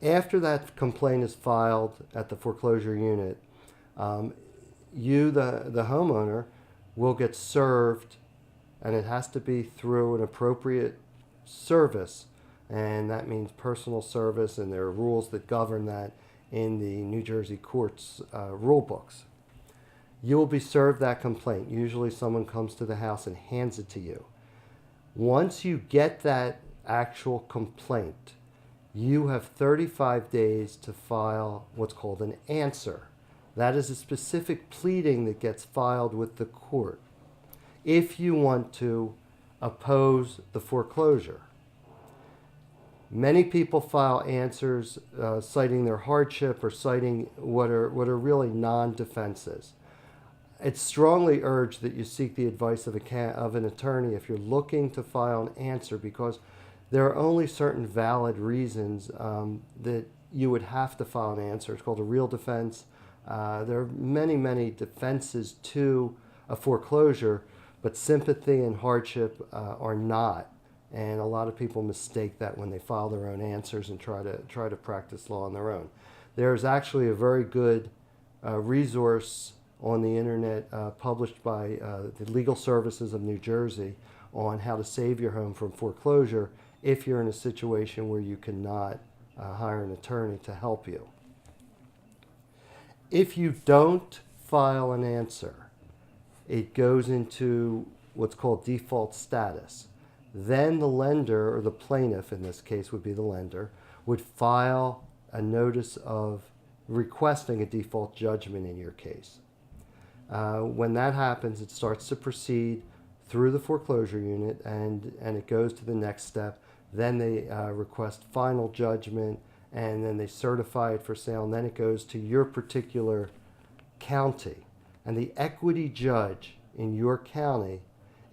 After that complaint is filed at the foreclosure unit, um, the homeowner, will get served, and it has to be through an appropriate service, and that means personal service, and there are rules that govern that in the New Jersey courts rule books. You will be served that complaint. Usually someone comes to the house and hands it to you. Once you get that actual complaint, you have 35 days to file what's called an answer. That is a specific pleading that gets filed with the court if you want to oppose the foreclosure. Many people file answers citing their hardship or citing what are really non-defenses. It's strongly urged that you seek the advice of an attorney if you're looking to file an answer, because there are only certain valid reasons that you would have to file an answer. It's called a real defense. There are many, many defenses to a foreclosure, but sympathy and hardship are not. And a lot of people mistake that when they file their own answers and try to practice law on their own. There's actually a very good resource on the internet published by the Legal Services of New Jersey on how to save your home from foreclosure if you're in a situation where you cannot hire an attorney to help you. If you don't file an answer, it goes into what's called default status. Then the lender, or the plaintiff in this case would be the lender, would file a notice of requesting a default judgment in your case. When that happens, it starts to proceed through the foreclosure unit, and it goes to the next step. Then they request final judgment, and then they certify it for sale, and then it goes to your particular county. And the equity judge in your county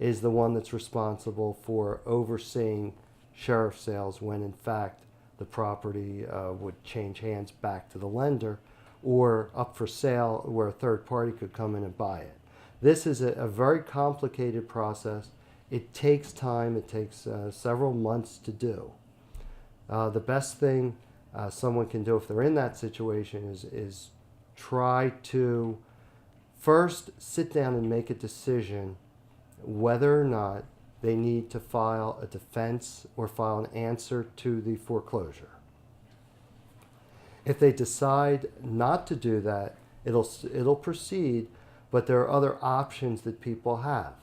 is the one that's responsible for overseeing sheriff sales when in fact the property would change hands back to the lender or up for sale where a third party could come in and buy it. This is a very complicated process. It takes time. It takes several months to do. The best thing someone can do if they're in that situation is try to first sit down and make a decision whether or not they need to file a defense or file an answer to the foreclosure. If they decide not to do that, it'll proceed, but there are other options that people have.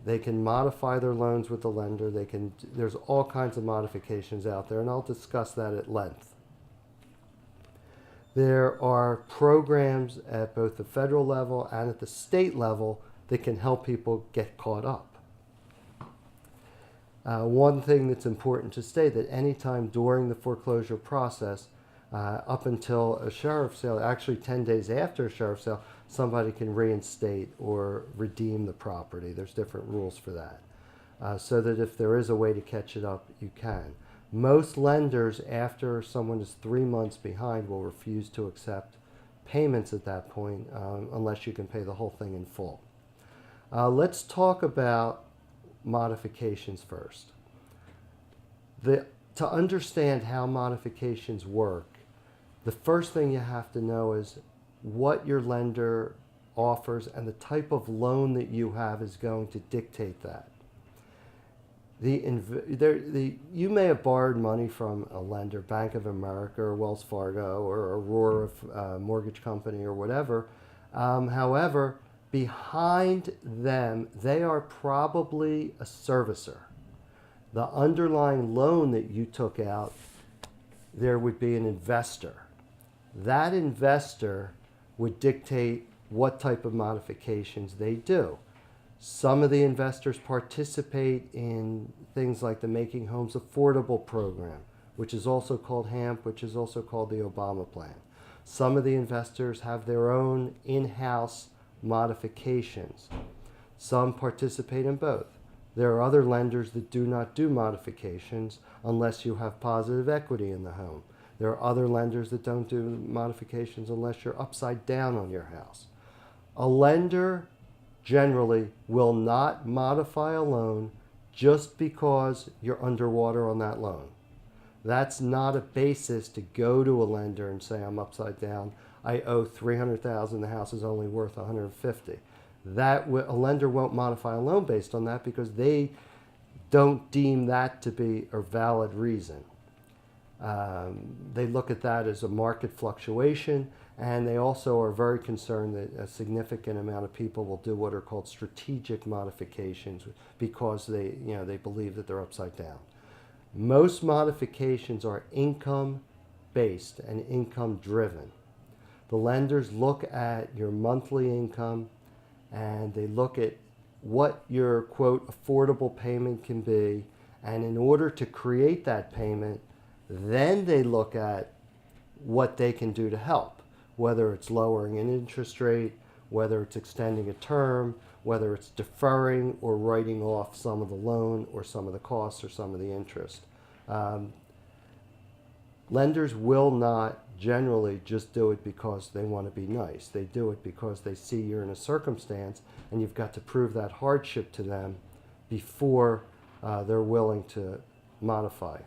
They can modify their loans with the lender. There's all kinds of modifications out there, and I'll discuss that at length. There are programs at both the federal level and at the state level that can help people get caught up. One thing that's important to state, that anytime during the foreclosure process, up until a sheriff sale, actually 10 days after a sheriff sale, somebody can reinstate or redeem the property. There's different rules for that. So that if there is a way to catch it up, you can. Most lenders, after someone is 3 months behind, will refuse to accept payments at that point unless you can pay the whole thing in full. Let's talk about modifications first. To understand how modifications work, the first thing you have to know is what your lender offers, and the type of loan that you have is going to dictate that. You may have borrowed money from a lender, Bank of America or Wells Fargo or Aurora Mortgage Company or whatever. However, behind them, they are probably a servicer. The underlying loan that you took out, there would be an investor. That investor would dictate what type of modifications they do. Some of the investors participate in things like the Making Homes Affordable program, which is also called HAMP, which is also called the Obama plan. Some of the investors have their own in-house modifications. Some participate in both. There are other lenders that do not do modifications unless you have positive equity in the home. There are other lenders that don't do modifications unless you're upside down on your house. A lender generally will not modify a loan just because you're underwater on that loan. That's not a basis to go to a lender and say, I'm upside down, I owe $300,000, the house is only worth $150,000. A lender won't modify a loan based on that because they don't deem that to be a valid reason. They look at that as a market fluctuation, and they also are very concerned that a significant amount of people will do what are called strategic modifications because they believe that they're upside down. Most modifications are income based and income driven. The lenders look at your monthly income and they look at what your quote affordable payment can be, and in order to create that payment, then they look at what they can do to help, whether it's lowering an interest rate, whether it's extending a term, whether it's deferring or writing off some of the loan or some of the costs or some of the interest. Lenders will not generally just do it because they want to be nice. They do it because they see you're in a circumstance and you've got to prove that hardship to them before they're willing to modify.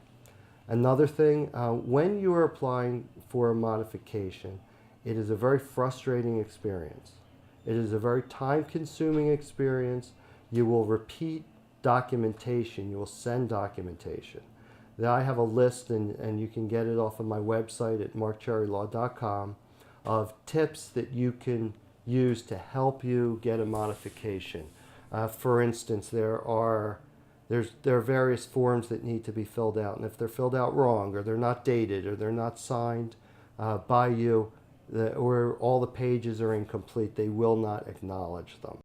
Another thing, when you are applying for a modification, it is a very frustrating experience. It is a very time-consuming experience. You will repeat documentation. You will send documentation. Now, I have a list, and you can get it off of my website at markcherrylaw.com, of tips that you can use to help you get a modification. For instance, there are various forms that need to be filled out, and if they're filled out wrong, or they're not dated, or they're not signed by you, or all the pages are incomplete, they will not acknowledge them.